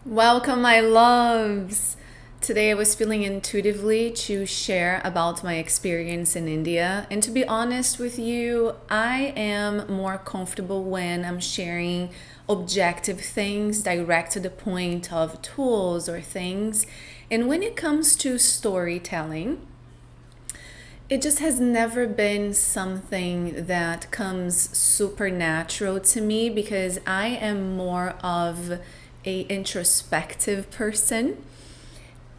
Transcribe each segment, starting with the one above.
Welcome, my loves. Today I was feeling intuitively to share about my experience in India. And to be honest with you, I am more comfortable when I'm sharing objective things, direct to the point of tools or things. And when it comes to storytelling, it just has never been something that comes supernatural to me because I am more of a introspective person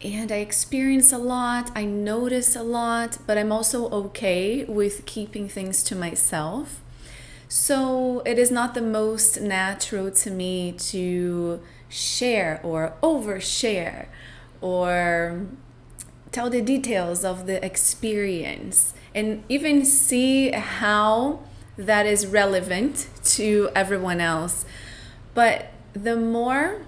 and I experience a lot, I notice a lot, but I'm also okay with keeping things to myself. So it is not the most natural to me to share or overshare or tell the details of the experience and even see how that is relevant to everyone else. But the more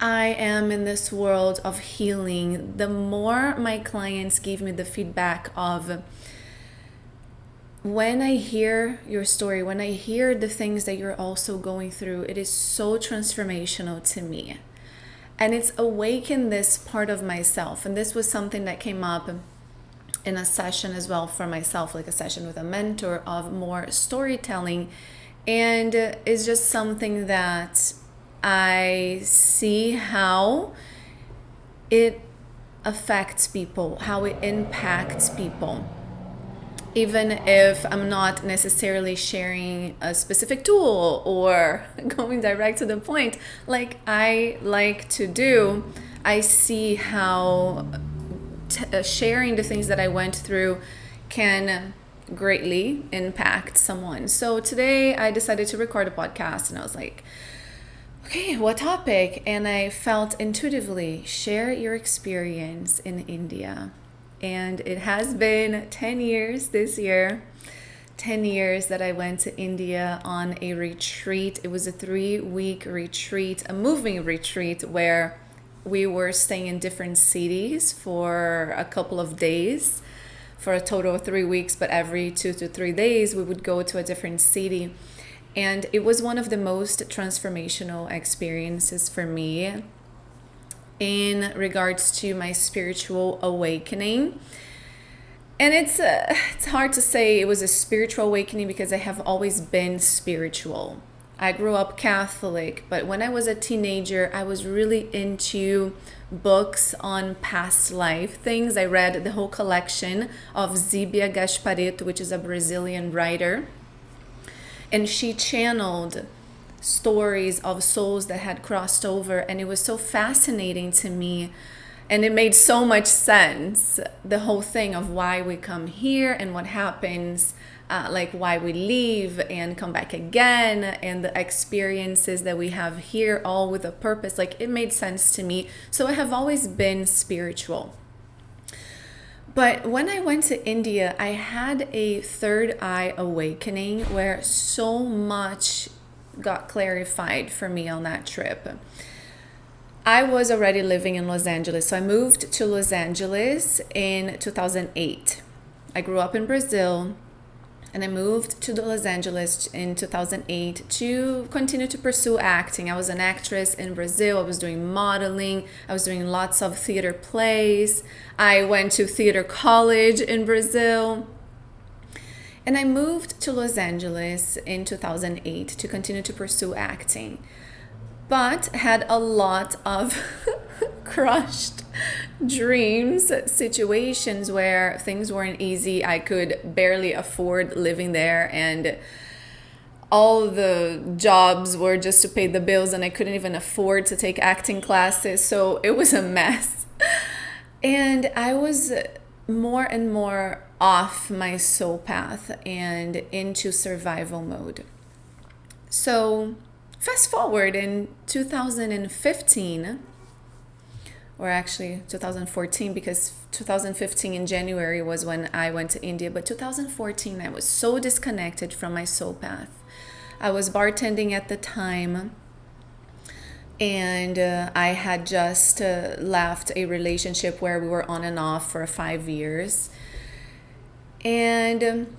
I am in this world of healing, the more my clients give me the feedback of when I hear your story, when I hear the things that you're also going through, it is so transformational to me. And it's awakened this part of myself. And this was something that came up in a session as well for myself, like a session with a mentor of more storytelling. And it's just something that I see how it affects people, how it impacts people. Even if I'm not necessarily sharing a specific tool or going direct to the point, like I like to do, I see how sharing the things that I went through can greatly impact someone. So today I decided to record a podcast and I was like, okay, what topic? And I felt intuitively share your experience in India. And it has been 10 years this year. 10 years that I went to India on a retreat. It was a 3-week retreat, a moving retreat where we were staying in different cities for a couple of days for a total of 3 weeks, but every 2 to 3 days we would go to a different city. And it was one of the most transformational experiences for me in regards to my spiritual awakening. And it's hard to say it was a spiritual awakening because I have always been spiritual. I grew up Catholic, but when I was a teenager, I was really into books on past life things. I read the whole collection of Zíbia Gasparetto, which is a Brazilian writer, and she channeled stories of souls that had crossed over, and it was so fascinating to me, and it made so much sense, the whole thing of why we come here and what happens, like why we leave and come back again, and the experiences that we have here, all with a purpose. Like, it made sense to me. So I have always been spiritual. But when I went to India, I had a third eye awakening where so much got clarified for me on that trip. I was already living in Los Angeles, so I moved to Los Angeles in 2008. I grew up in Brazil, and I moved to Los Angeles in 2008 to continue to pursue acting. I was an actress in Brazil. I was doing modeling. I was doing lots of theater plays. I went to theater college in Brazil. And I moved to Los Angeles in 2008 to continue to pursue acting, but had a lot of crushed dreams, situations where things weren't easy. I could barely afford living there, and all the jobs were just to pay the bills, and I couldn't even afford to take acting classes. So it was a mess. And I was more and more off my soul path and into survival mode. So fast forward in 2015, or actually 2014, because 2015 in January was when I went to India, but 2014 I was so disconnected from my soul path. I was bartending at the time, and I had just left a relationship where we were on and off for 5 years, and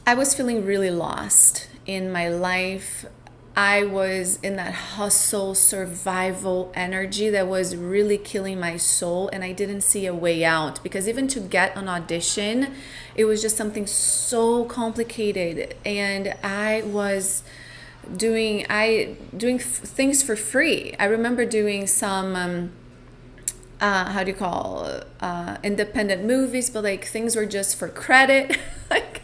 I was feeling really lost in my life. I was in that hustle, survival energy that was really killing my soul, and I didn't see a way out because even to get an audition, it was just something so complicated, and I was doing things for free. I remember doing some how do you call independent movies, but like things were just for credit. Like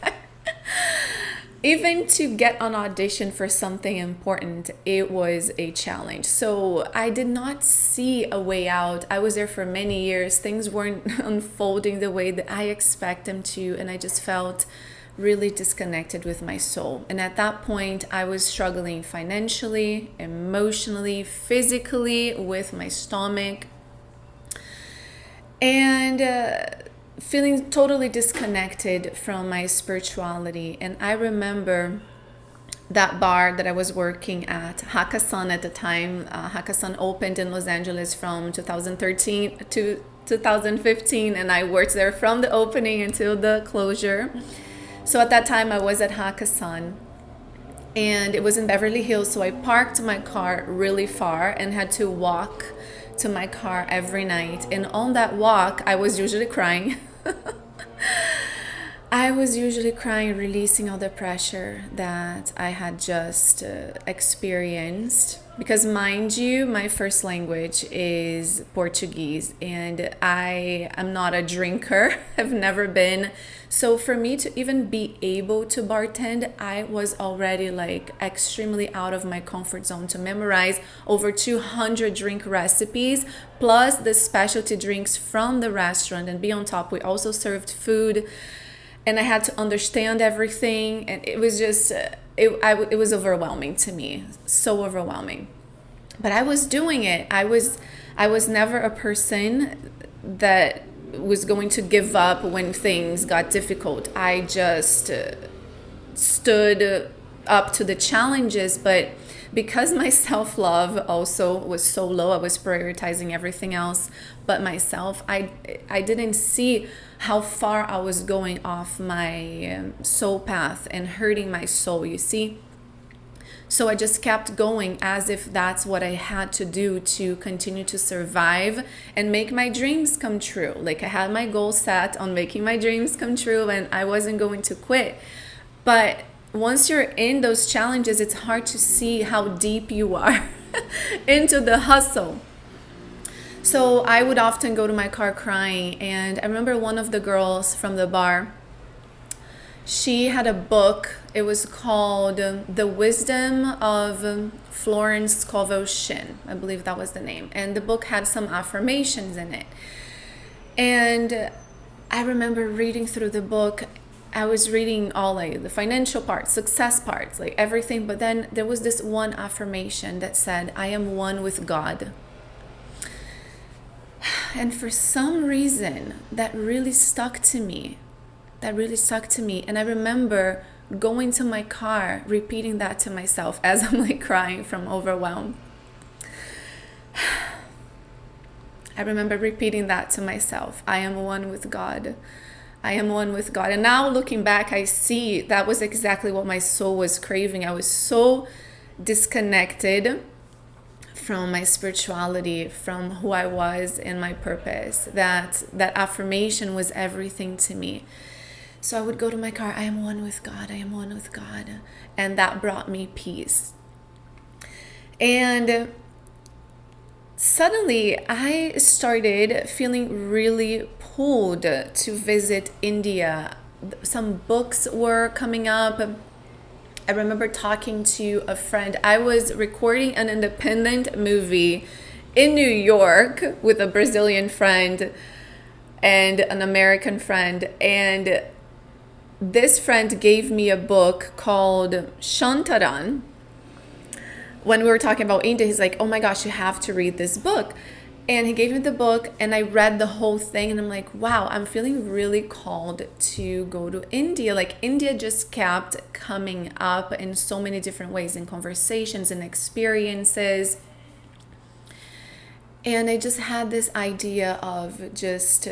even to get an audition for something important, it was a challenge. So I did not see a way out. I was there for many years. Things weren't unfolding the way that I expect them to, and I just felt really disconnected with my soul. And at that point, I was struggling financially, emotionally, physically, with my stomach, and feeling totally disconnected from my spirituality. And I remember that bar that I was working at, Hakkasan at the time. Hakkasan opened in Los Angeles from 2013 to 2015, and I worked there from the opening until the closure. So at that time I was at Hakkasan, and it was in Beverly Hills, so I parked my car really far and had to walk to my car every night. And on that walk, I was usually crying. I was usually crying, releasing all the pressure that I had just experienced. Because, mind you, my first language is Portuguese, and I am not a drinker. I've never been. So, for me to even be able to bartend, I was already like extremely out of my comfort zone to memorize over 200 drink recipes, plus the specialty drinks from the restaurant. And be on top, we also served food, and I had to understand everything, and it was just it was overwhelming to me, so overwhelming. But I was doing it. I was never a person that was going to give up when things got difficult. I just stood up to the challenges, but because my self-love also was so low, I was prioritizing everything else but myself. I didn't see how far I was going off my soul path and hurting my soul, you see. So I just kept going as if that's what I had to do to continue to survive and make my dreams come true. Like I had my goal set on making my dreams come true, and I wasn't going to quit. But once you're in those challenges, it's hard to see how deep you are into the hustle. So I would often go to my car crying, and I remember one of the girls from the bar, she had a book. It was called The Wisdom of Florence Scovel Shinn. I believe that was the name. And the book had some affirmations in it. And I remember reading through the book. I was reading all like the financial parts, success parts, like everything. But then there was this one affirmation that said, I am one with God. And for some reason, that really stuck to me. And I remember going to my car, repeating that to myself as I'm like crying from overwhelm. I remember repeating that to myself. I am one with God. I am one with God. And now looking back, I see that was exactly what my soul was craving. I was so disconnected from my spirituality, from who I was and my purpose, that affirmation was everything to me. So I would go to my car, I am one with God, I am one with God. And that brought me peace. And suddenly I started feeling really pulled to visit India. Some books were coming up. I remember talking to a friend. I was recording an independent movie in New York with a Brazilian friend and an American friend. And this friend gave me a book called Shantaran. When we were talking about India, he's like, oh my gosh, you have to read this book. And he gave me the book, and I read the whole thing, and I'm like, wow, I'm feeling really called to go to India. Like India just kept coming up in so many different ways, in conversations and experiences. And I just had this idea of just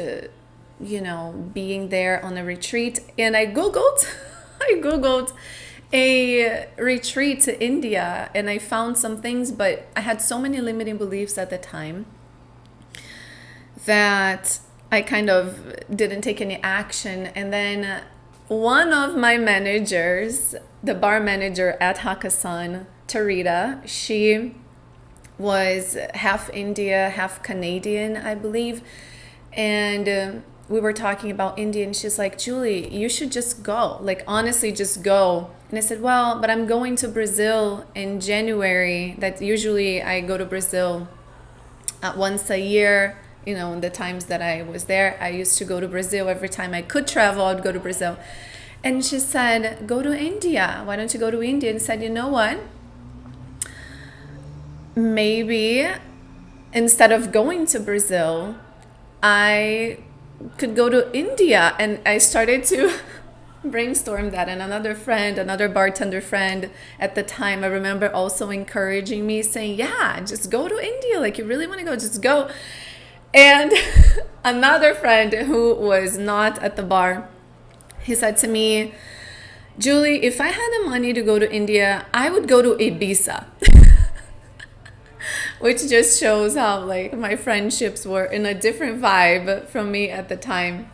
being there on a retreat. And I Googled a retreat to India and I found some things, but I had so many limiting beliefs at the time that I kind of didn't take any action. And then one of my managers, the bar manager at Hakkasan, Tarita, she was half India, half Canadian, I believe. And we were talking about India, and she's like, Julie, you should just go. Like, honestly, just go. And I said, well, but I'm going to Brazil in January. That usually I go to Brazil once a year. You know, the times that I was there, I used to go to Brazil. Every time I could travel, I'd go to Brazil. And she said, go to India. Why don't you go to India? And I said, you know what? Maybe instead of going to Brazil, I could go to India. And I started to brainstorm that. And another bartender friend at the time, I remember also encouraging me, saying, yeah, just go to India. Like, you really want to go, just go. And another friend who was not at the bar, he said to me, Julie, if I had the money to go to India, I would go to Ibiza. Which just shows how like my friendships were in a different vibe from me at the time.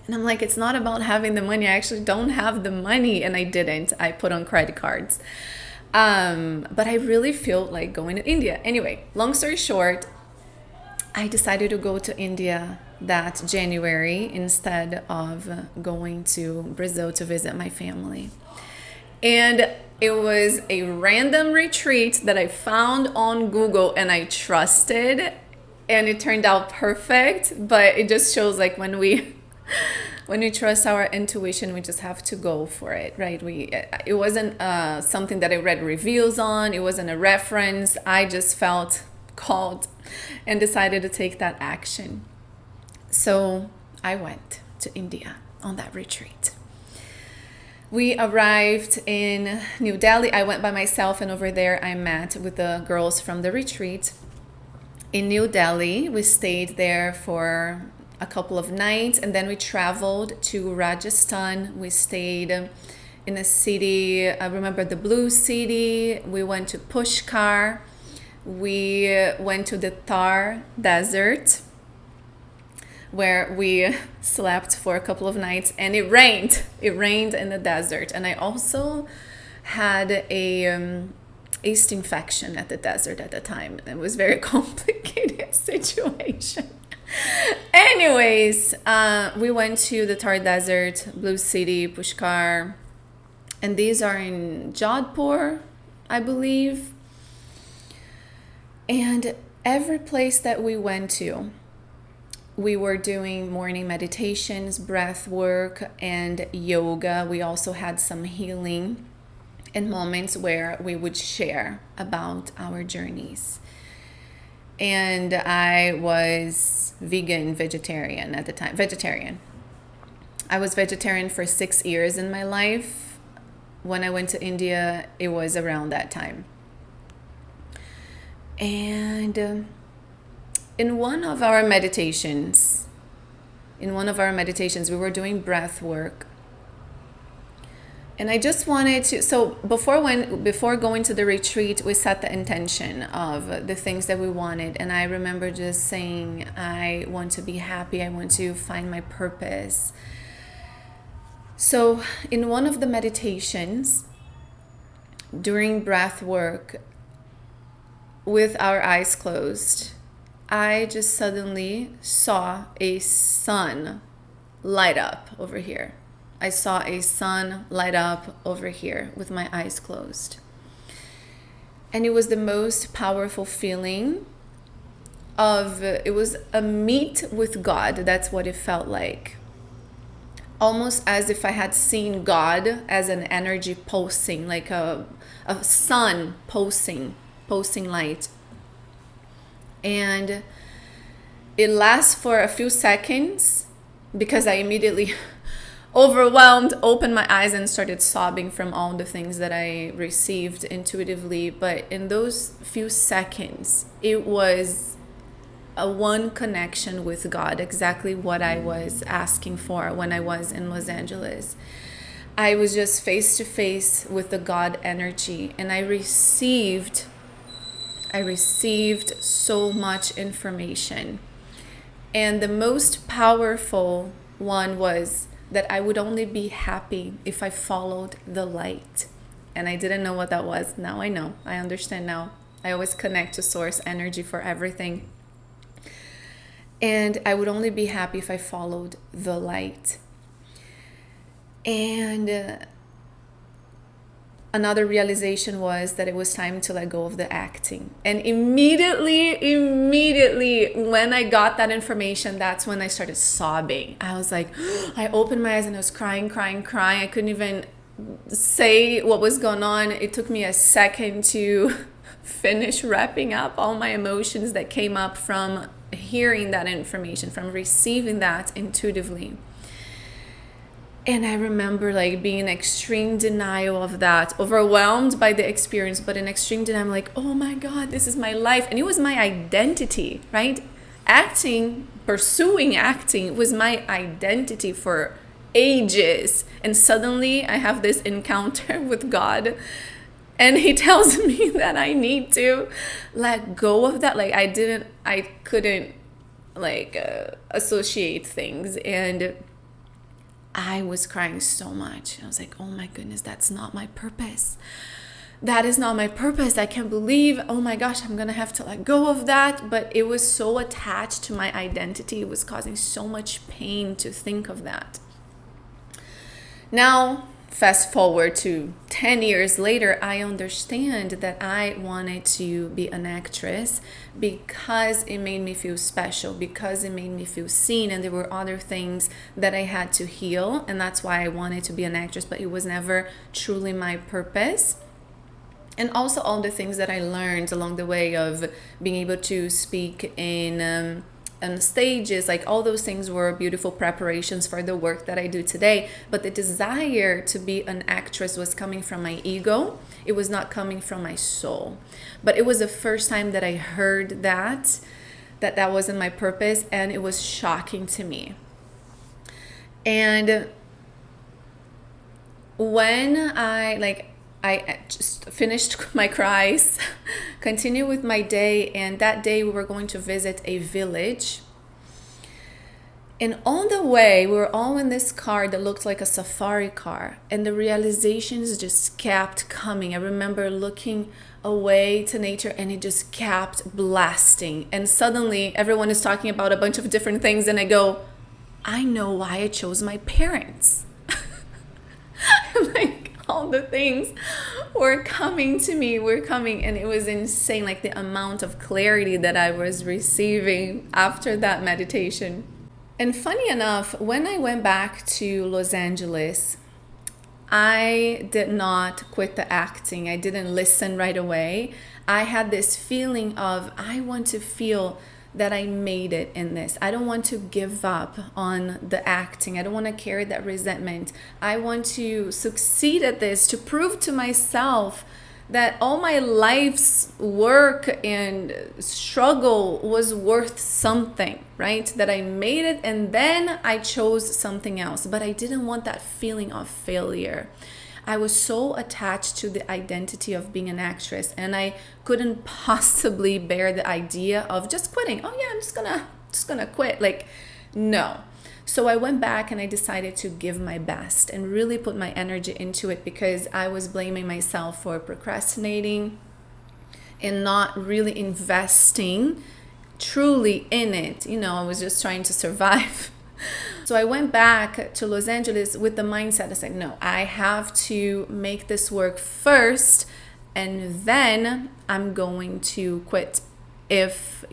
And I'm like, it's not about having the money. I actually don't have the money, and I didn't. I put on credit cards. But I really feel like going to India. Anyway, long story short, I decided to go to India that January instead of going to Brazil to visit my family. And it was a random retreat that I found on Google and I trusted, and it turned out perfect. But it just shows like when we trust our intuition, we just have to go for it, right? It wasn't something that I read reviews on. It wasn't a reference. I just felt called and decided to take that action. So I went to India on that retreat. We arrived in New Delhi. I went by myself, and over there I met with the girls from the retreat. In New Delhi, we stayed there for a couple of nights, and then we traveled to Rajasthan. We stayed in a city, I remember the Blue City. We went to Pushkar. We went to the Thar Desert, where we slept for a couple of nights, and it rained. It rained in the desert. And I also had a yeast infection at the desert at the time. It was a very complicated situation. Anyways, we went to the Thar Desert, Blue City, Pushkar, and these are in Jodhpur, I believe. And every place that we went to, we were doing morning meditations, breath work, and yoga. We also had some healing and moments where we would share about our journeys. And I was vegetarian at the time. I was vegetarian for 6 years in my life. When I went to India, it was around that time. And in one of our meditations, we were doing breath work. And I just wanted to, so before going to the retreat, we set the intention of the things that we wanted. And I remember just saying, I want to be happy. I want to find my purpose. So in one of the meditations, during breath work, with our eyes closed, I just suddenly saw a sun light up over here. I saw a sun light up over here with my eyes closed. And it was the most powerful feeling it was a meet with God. That's what it felt like. Almost as if I had seen God as an energy pulsing, like a sun pulsing light. And it lasts for a few seconds because I immediately overwhelmed, opened my eyes and started sobbing from all the things that I received intuitively. But in those few seconds, it was a one connection with God, exactly what I was asking for when I was in Los Angeles. I was just face to face with the God energy, and I received so much information. And the most powerful one was that I would only be happy if I followed the light. And I didn't know what that was. Now I know. I understand now. I always connect to source energy for everything. And I would only be happy if I followed the light. And another realization was that it was time to let go of the acting. And immediately, when I got that information, that's when I started sobbing. I was like, I opened my eyes and I was crying. I couldn't even say what was going on. It took me a second to finish wrapping up all my emotions that came up from hearing that information, from receiving that intuitively. And I remember like being in extreme denial of that, overwhelmed by the experience, but in extreme denial, I'm like, oh my God, this is my life. And it was my identity, right? Pursuing acting was my identity for ages. And suddenly I have this encounter with God, and he tells me that I need to let go of that. Like I couldn't associate things. And I was crying so much. I was like, oh my goodness, that's not my purpose. That is not my purpose. I can't believe, oh my gosh, I'm going to have to let go of that. But it was so attached to my identity. It was causing so much pain to think of that. Now, fast forward to 10 years later, I understand that I wanted to be an actress because it made me feel special, because it made me feel seen, and there were other things that I had to heal, and that's why I wanted to be an actress, but it was never truly my purpose. And also all the things that I learned along the way of being able to speak in stages, like all those things were beautiful preparations for the work that I do today. But the desire to be an actress was coming from my ego. It was not coming from my soul. But it was the first time that I heard that wasn't my purpose, and it was shocking to me. And when I just finished my cries, continued with my day, and that day we were going to visit a village. And on the way, we were all in this car that looked like a safari car, and the realizations just kept coming. I remember looking away to nature, and it just kept blasting. And suddenly, everyone is talking about a bunch of different things, and I go, I know why I chose my parents. All the things were coming to me, and it was insane, like the amount of clarity that I was receiving after that meditation. And funny enough, when I went back to Los Angeles, I did not quit the acting. I didn't listen right away. I had this feeling of, I want to feel that I made it in this. I don't want to give up on the acting. I don't want to carry that resentment. I want to succeed at this, to prove to myself that all my life's work and struggle was worth something, right? That I made it, and then I chose something else. But I didn't want that feeling of failure. I was so attached to the identity of being an actress, and I couldn't possibly bear the idea of just quitting. Oh yeah, I'm just gonna quit. Like, no. So I went back and I decided to give my best and really put my energy into it, because I was blaming myself for procrastinating and not really investing truly in it. I was just trying to survive. So I went back to Los Angeles with the mindset of saying, no, I have to make this work first, and then I'm going to quit if,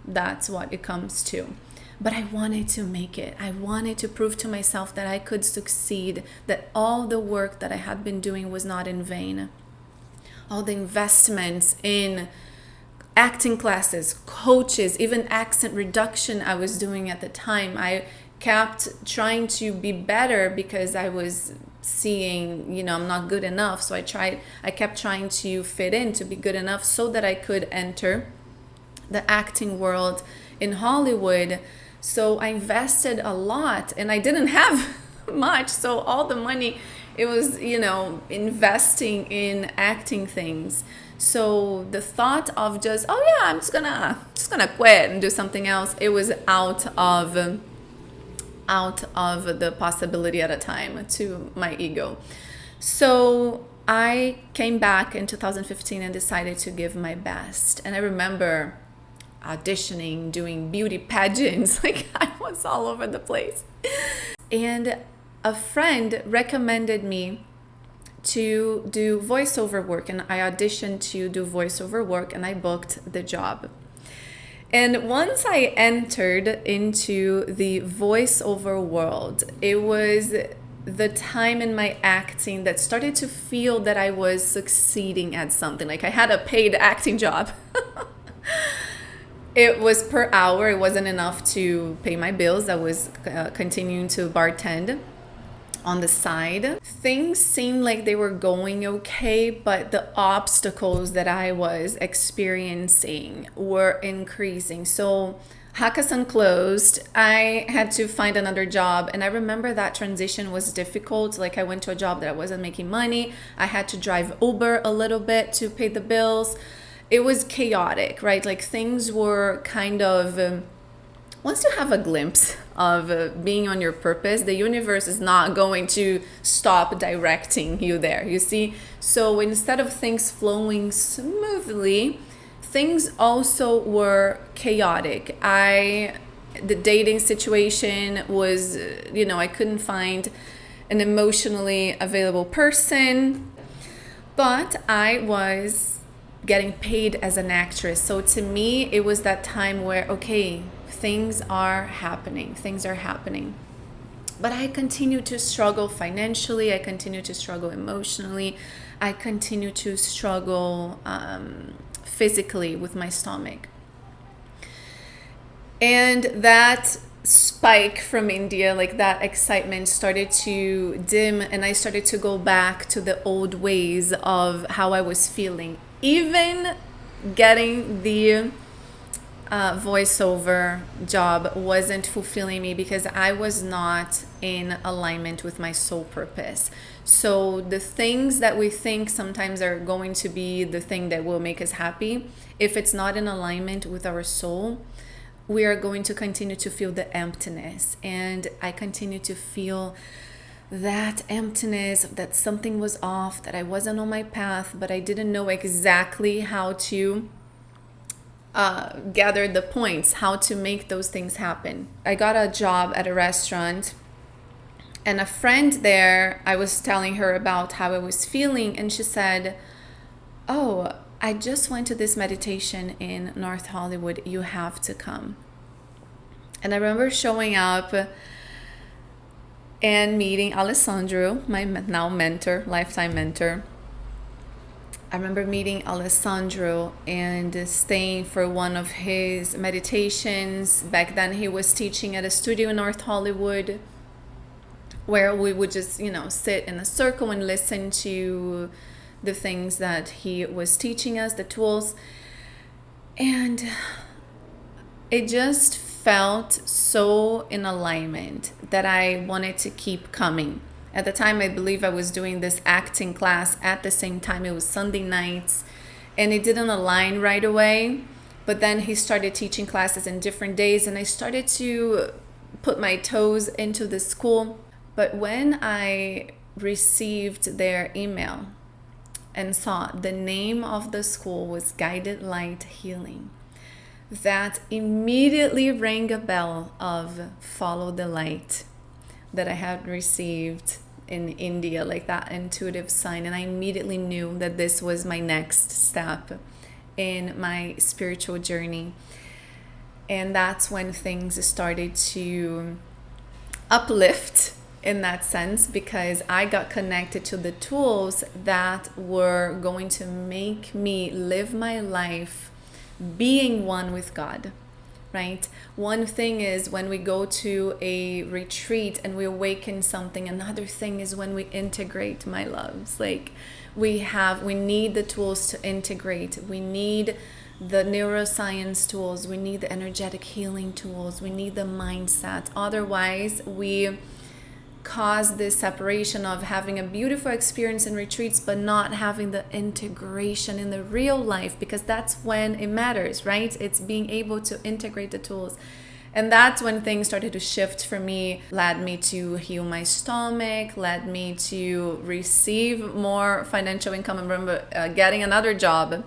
that's what it comes to. But I wanted to make it. I wanted to prove to myself that I could succeed, that all the work that I had been doing was not in vain. All the investments in acting classes, coaches, even accent reduction I was doing at the time. I kept trying to be better because I was seeing, I'm not good enough. So I kept trying to fit in, to be good enough so that I could enter the acting world in Hollywood. So I invested a lot, and I didn't have much. So all the money It was, investing in acting things. So the thought of just, oh yeah, I'm just gonna quit and do something else, it was out of the possibility at a time to my ego. So I came back in 2015 and decided to give my best. And I remember auditioning, doing beauty pageants, like I was all over the place. And a friend recommended me to do voiceover work, and I auditioned to do voiceover work, and I booked the job. And once I entered into the voiceover world, it was the time in my acting that started to feel that I was succeeding at something. Like I had a paid acting job. It was per hour. It wasn't enough to pay my bills. I was continuing to bartend on the side. Things seemed like they were going okay, but the obstacles that I was experiencing were increasing. So Hakkasan closed. I had to find another job, and I remember that transition was difficult. Like I went to a job that I wasn't making money. I had to drive Uber a little bit to pay the bills. It was chaotic, right? Like things were kind of once you have a glimpse of being on your purpose, the universe is not going to stop directing you there, you see? So instead of things flowing smoothly, things also were chaotic. The dating situation was, I couldn't find an emotionally available person, but I was getting paid as an actress. So to me, it was that time where, okay, things are happening. But I continued to struggle financially. I continued to struggle emotionally. I continued to struggle physically with my stomach. And that spike from India, like that excitement started to dim, and I started to go back to the old ways of how I was feeling. Even getting the voiceover job wasn't fulfilling me because I was not in alignment with my soul purpose. So the things that we think sometimes are going to be the thing that will make us happy, if it's not in alignment with our soul, we are going to continue to feel the emptiness. And I continue to feel that emptiness, that something was off, that I wasn't on my path, but I didn't know exactly how to gather the points, how to make those things happen. I got a job at a restaurant, and a friend there, I was telling her about how I was feeling, and she said, oh, I just went to this meditation in North Hollywood. You have to come. And I remember showing up and meeting Alessandro, my now mentor, lifetime mentor. I remember meeting Alessandro and staying for one of his meditations. Back then he was teaching at a studio in North Hollywood where we would just, sit in a circle and listen to the things that he was teaching us, the tools. And it just felt so in alignment that I wanted to keep coming. At the time, I believe I was doing this acting class at the same time. It was Sunday nights, and it didn't align right away. But then he started teaching classes in different days, and I started to put my toes into the school. But when I received their email and saw the name of the school was Guided Light Healing, that immediately rang a bell of follow the light that I had received in India, like that intuitive sign. And I immediately knew that this was my next step in my spiritual journey. And that's when things started to uplift in that sense, because I got connected to the tools that were going to make me live my life being one with God, right? One thing is when we go to a retreat and we awaken something. Another thing is when we integrate, my loves. Like we need the tools to integrate. We need the neuroscience tools. We need the energetic healing tools. We need the mindset. Otherwise, we caused this separation of having a beautiful experience in retreats but not having the integration in the real life, because that's when it matters, right? It's being able to integrate the tools. And that's when things started to shift for me, led me to heal my stomach, led me to receive more financial income. I remember getting another job,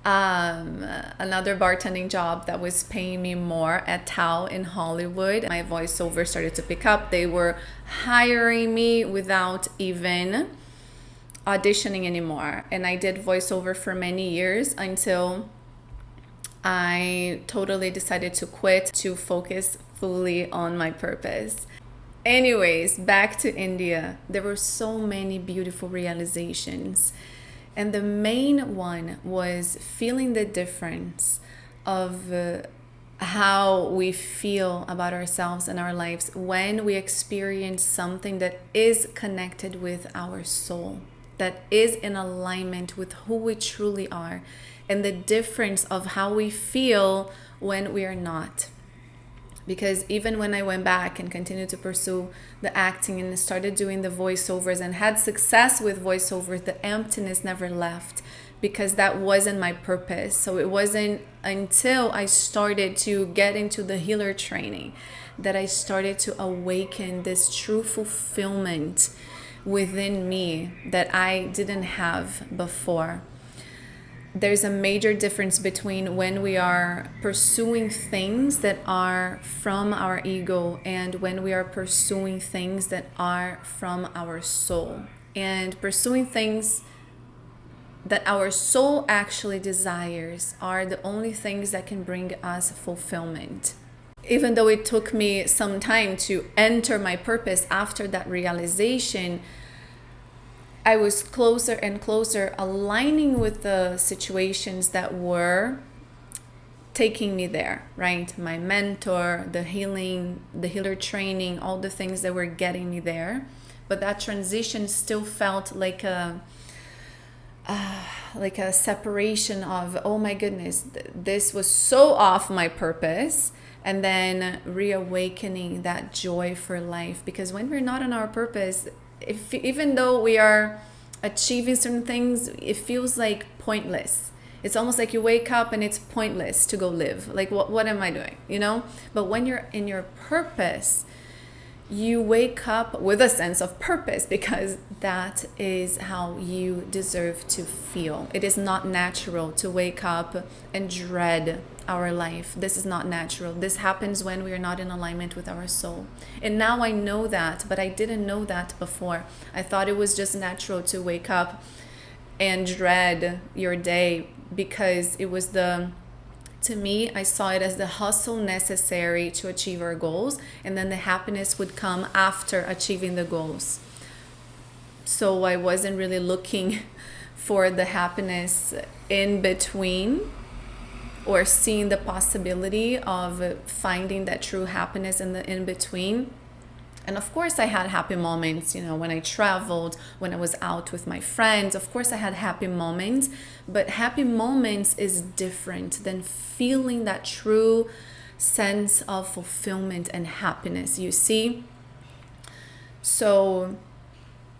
another bartending job that was paying me more at Tao in Hollywood. My voiceover started to pick up. They were hiring me without even auditioning anymore. And I did voiceover for many years until I totally decided to quit to focus fully on my purpose. Anyways, back to India. There were so many beautiful realizations. And the main one was feeling the difference of how we feel about ourselves and our lives when we experience something that is connected with our soul, that is in alignment with who we truly are, and the difference of how we feel when we are not. Because even when I went back and continued to pursue the acting and started doing the voiceovers and had success with voiceovers, the emptiness never left, because that wasn't my purpose. So it wasn't until I started to get into the healer training that I started to awaken this true fulfillment within me that I didn't have before. There's a major difference between when we are pursuing things that are from our ego and when we are pursuing things that are from our soul. And pursuing things that our soul actually desires are the only things that can bring us fulfillment. Even though it took me some time to enter my purpose after that realization, I was closer and closer aligning with the situations that were taking me there, right? My mentor, the healing, the healer training, all the things that were getting me there. But that transition still felt like a separation of, oh my goodness, this was so off my purpose. And then reawakening that joy for life. Because when we're not on our purpose, even though we are achieving certain things, it feels like pointless. It's almost like you wake up and it's pointless to go live. Like, what am I doing? You know? But when you're in your purpose, you wake up with a sense of purpose, because that is how you deserve to feel. It is not natural to wake up and dread our life. This is not natural. This happens when we are not in alignment with our soul. And now I know that, but I didn't know that before. I thought it was just natural to wake up and dread your day, because it was to me, I saw it as the hustle necessary to achieve our goals, and then the happiness would come after achieving the goals. So I wasn't really looking for the happiness in between, or seeing the possibility of finding that true happiness in the in between. And of course I had happy moments, when I traveled, when I was out with my friends. Of course I had happy moments, but happy moments is different than feeling that true sense of fulfillment and happiness, you see? So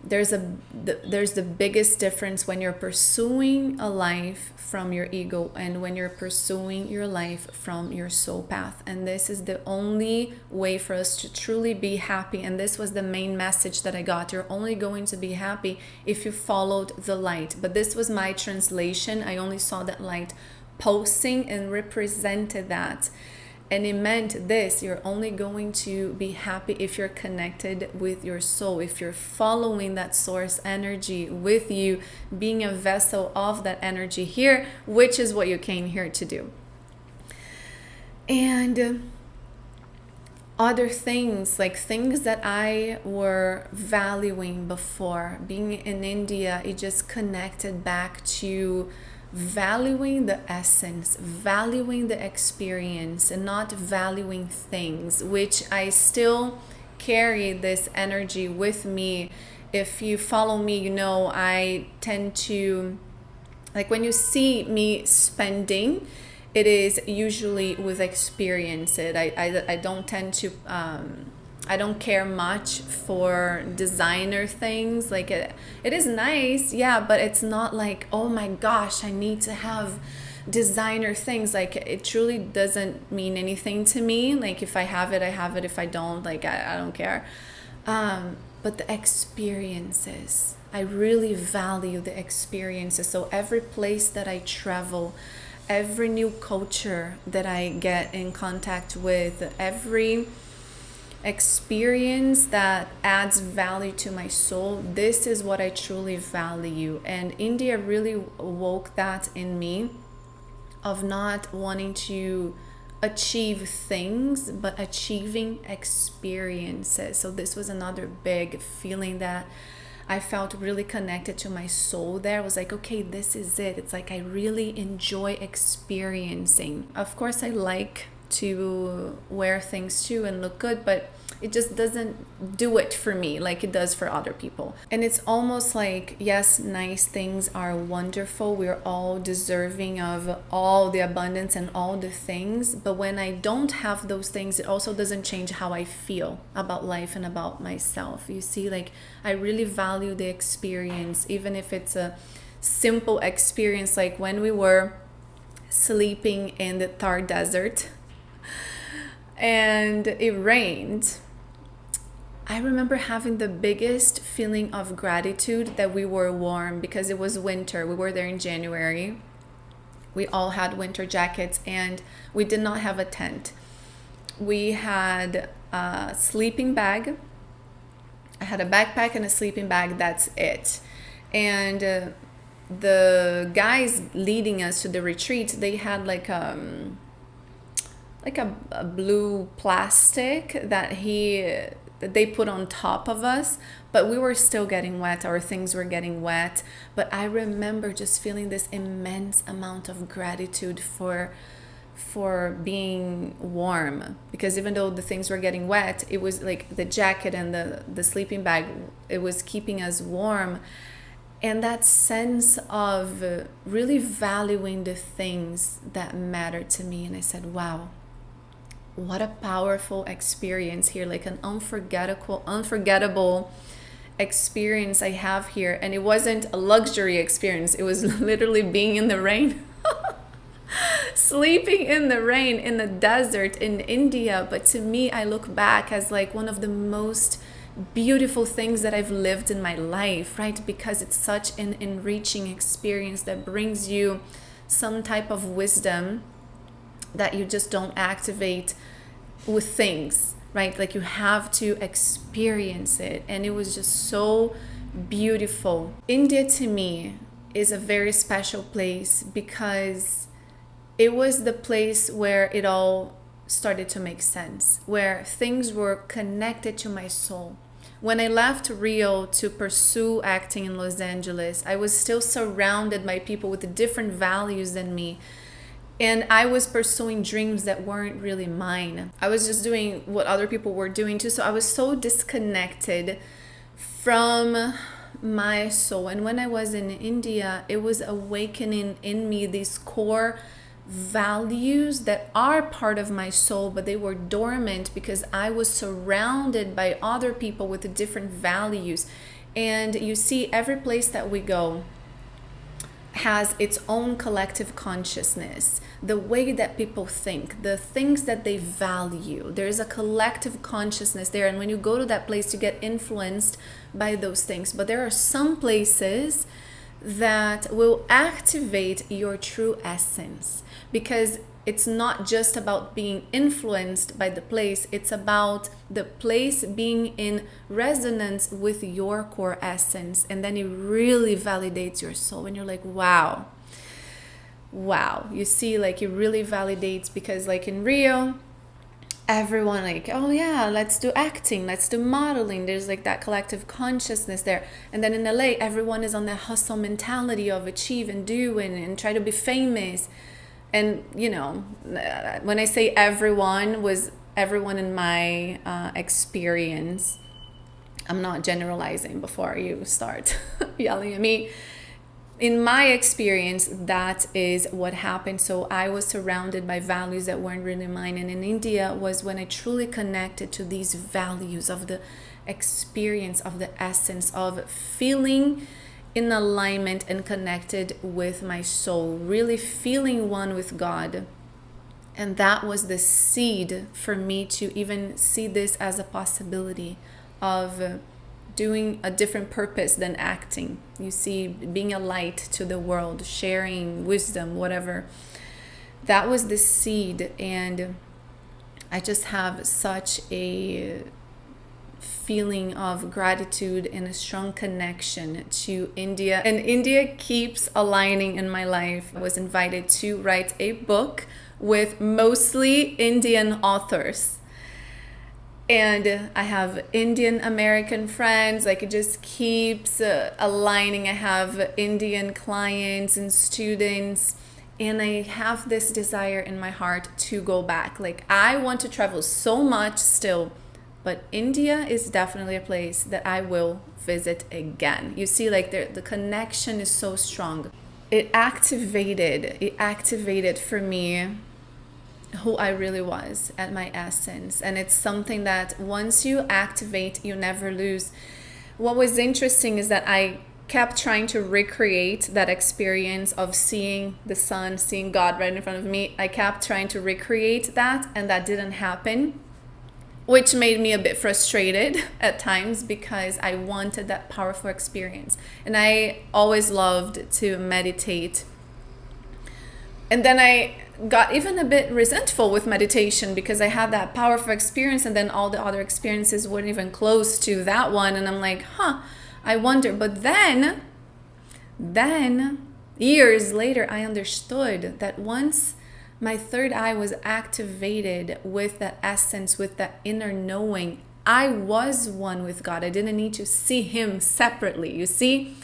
there's the biggest difference when you're pursuing a life from your ego and when you're pursuing your life from your soul path. And this is the only way for us to truly be happy. And this was the main message that I got. You're only going to be happy if you followed the light. But this was my translation. I only saw that light pulsing and represented that. And it meant this: you're only going to be happy if you're connected with your soul, if you're following that source energy with you, being a vessel of that energy here, which is what you came here to do. And other things, like things that I were valuing before, being in India, it just connected back to valuing the essence, valuing the experience, and not valuing things, which I still carry this energy with me. If you follow me, I tend to, like, when you see me spending, it is usually with experience. I don't tend to I don't care much for designer things. Like it is nice, yeah, but it's not like, oh my gosh, I need to have designer things. Like it truly doesn't mean anything to me. Like if I have it, I have it. If I don't, like I don't care. But the experiences, I really value the experiences. So every place that I travel, every new culture that I get in contact with, every experience that adds value to my soul, this is what I truly value. And India really woke that in me, of not wanting to achieve things but achieving experiences. So this was another big feeling that I felt really connected to my soul there. I was like, okay, this is it. It's like I really enjoy experiencing. Of course, I like to wear things too and look good, but it just doesn't do it for me like it does for other people. And it's almost like, yes, nice things are wonderful. We're all deserving of all the abundance and all the things. But when I don't have those things, it also doesn't change how I feel about life and about myself. You see, like I really value the experience, even if it's a simple experience, like when we were sleeping in the Thar Desert and it rained. I remember having the biggest feeling of gratitude that we were warm, because it was winter. We were there in January. We all had winter jackets and we did not have a tent. We had a sleeping bag. I had a backpack and a sleeping bag. That's it. And the guys leading us to the retreat, they had like a blue plastic that they put on top of us, but we were still getting wet. Our things were getting wet. But I remember just feeling this immense amount of gratitude for being warm, because even though the things were getting wet, it was like the jacket and the sleeping bag, it was keeping us warm. And that sense of really valuing the things that matter to me. And I said, wow, what a powerful experience here, like an unforgettable experience I have here. And it wasn't a luxury experience. It was literally being in the rain, sleeping in the rain in the desert in India. But to me, I look back as like one of the most beautiful things that I've lived in my life, right? Because it's such an enriching experience that brings you some type of wisdom that you just don't activate with things, right? Like you have to experience it. And it was just so beautiful. India to me is a very special place because it was the place where it all started to make sense, where things were connected to my soul. When I left Rio to pursue acting in Los Angeles, I was still surrounded by people with different values than me. And I was pursuing dreams that weren't really mine. I was just doing what other people were doing too. So I was so disconnected from my soul. And when I was in India, it was awakening in me these core values that are part of my soul, but they were dormant because I was surrounded by other people with different values. And you see, every place that we go has its own collective consciousness, the way that people think, the things that they value. There is a collective consciousness there, and when you go to that place, you get influenced by those things. But there are some places that will activate your true essence, because it's not just about being influenced by the place, it's about the place being in resonance with your core essence. And then it really validates your soul. And you're like, wow. You see, like it really validates, because like in Rio, everyone like, oh yeah, let's do acting, let's do modeling. There's like that collective consciousness there. And then in LA, everyone is on that hustle mentality of achieve and do and try to be famous. And, you know, when I say everyone, was everyone in my experience. I'm not generalizing before you start yelling at me. in my experience, that is what happened. So I was surrounded by values that weren't really mine. And in India was when I truly connected to these values of the experience, of the essence of feeling in alignment and connected with my soul, really feeling one with God. And that was the seed for me to even see this as a possibility of doing a different purpose than acting. You see, being a light to the world, sharing wisdom, whatever. That was the seed. And I just have such a feeling of gratitude and a strong connection to India. And India keeps aligning in my life. I was invited to write a book with mostly Indian authors. And I have Indian American friends, like it just keeps aligning. I have Indian clients and students, and I have this desire in my heart to go back. Like I want to travel so much still, but India is definitely a place that I will visit again. You see, like the connection is so strong. It activated for me who I really was at my essence. And it's something that once you activate, you never lose. What was interesting is that I kept trying to recreate that experience of seeing the sun, seeing God right in front of me. I kept trying to recreate that, and that didn't happen, which made me a bit frustrated at times because I wanted that powerful experience. And I always loved to meditate. And then I got even a bit resentful with meditation because I had that powerful experience, and then all the other experiences weren't even close to that one. And I'm like, I wonder. But then years later, I understood that once my third eye was activated with that essence, with that inner knowing, I was one with God. I didn't need to see him separately, you see?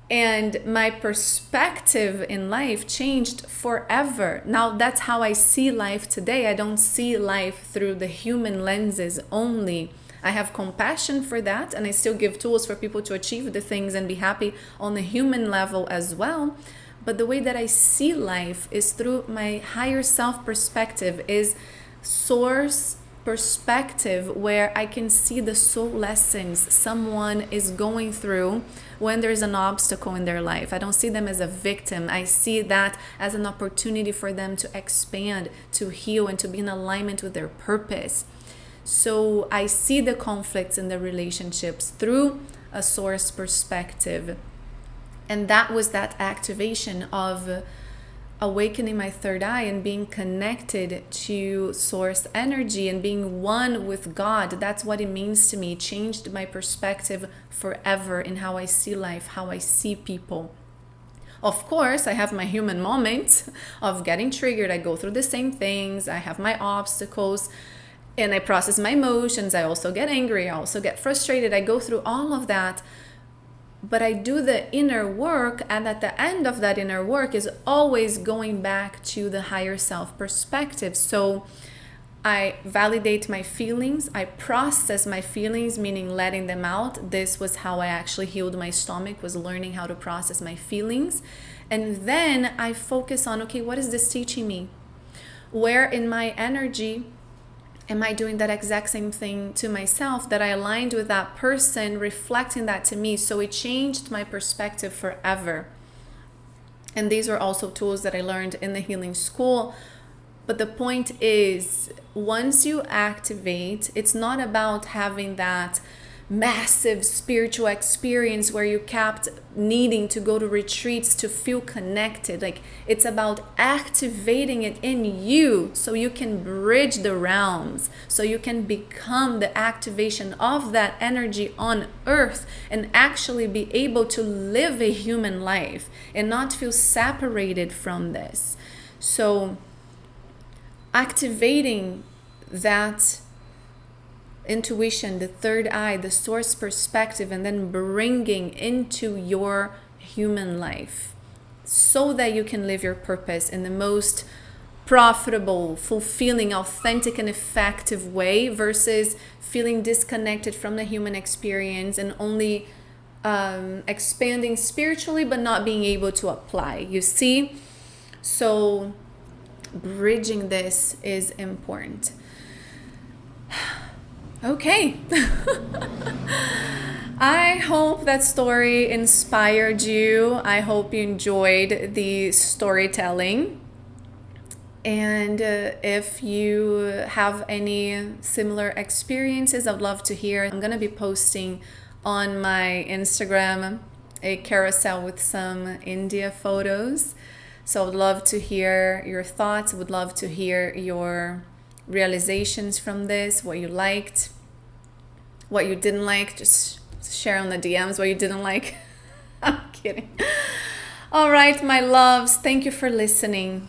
And my perspective in life changed forever. Now that's how I see life today. I don't see life through the human lenses only. I have compassion for that, and I still give tools for people to achieve the things and be happy on the human level as well. But the way that I see life is through my higher self perspective, is source perspective, where I can see the soul lessons someone is going through when there's an obstacle in their life. I don't see them as a victim. I see that as an opportunity for them to expand, to heal, and to be in alignment with their purpose. So I see the conflicts in the relationships through a source perspective. And that was that activation of awakening my third eye and being connected to source energy and being one with God. That's what it means to me. It changed my perspective forever in how I see life, how I see people. Of course, I have my human moments of getting triggered. I go through the same things. I have my obstacles and I process my emotions. I also get angry. I also get frustrated. I go through all of that. But I do the inner work, and at the end of that inner work is always going back to the higher self perspective. So I validate my feelings, I process my feelings, meaning letting them out. This was how I actually healed my stomach, was learning how to process my feelings. And then I focus on, okay, what is this teaching me? Where in my energy am I doing that exact same thing to myself, that I aligned with that person, reflecting that to me? So it changed my perspective forever. And these were also tools that I learned in the healing school. But the point is, once you activate, it's not about having that massive spiritual experience where you kept needing to go to retreats to feel connected. Like, it's about activating it in you so you can bridge the realms, so you can become the activation of that energy on earth and actually be able to live a human life and not feel separated from this. So activating that intuition, the third eye, the source perspective, and then bringing into your human life so that you can live your purpose in the most profitable, fulfilling, authentic, and effective way, versus feeling disconnected from the human experience and only expanding spiritually but not being able to apply, you see? So bridging this is important. Okay. I hope that story inspired you. I hope you enjoyed the storytelling. And if you have any similar experiences, I'd love to hear. I'm going to be posting on my Instagram a carousel with some India photos. So I'd love to hear your thoughts. I would love to hear your realizations from this, what you liked, what you didn't like. Just share on the DMs what you didn't like. I'm kidding. All right, my loves, thank you for listening.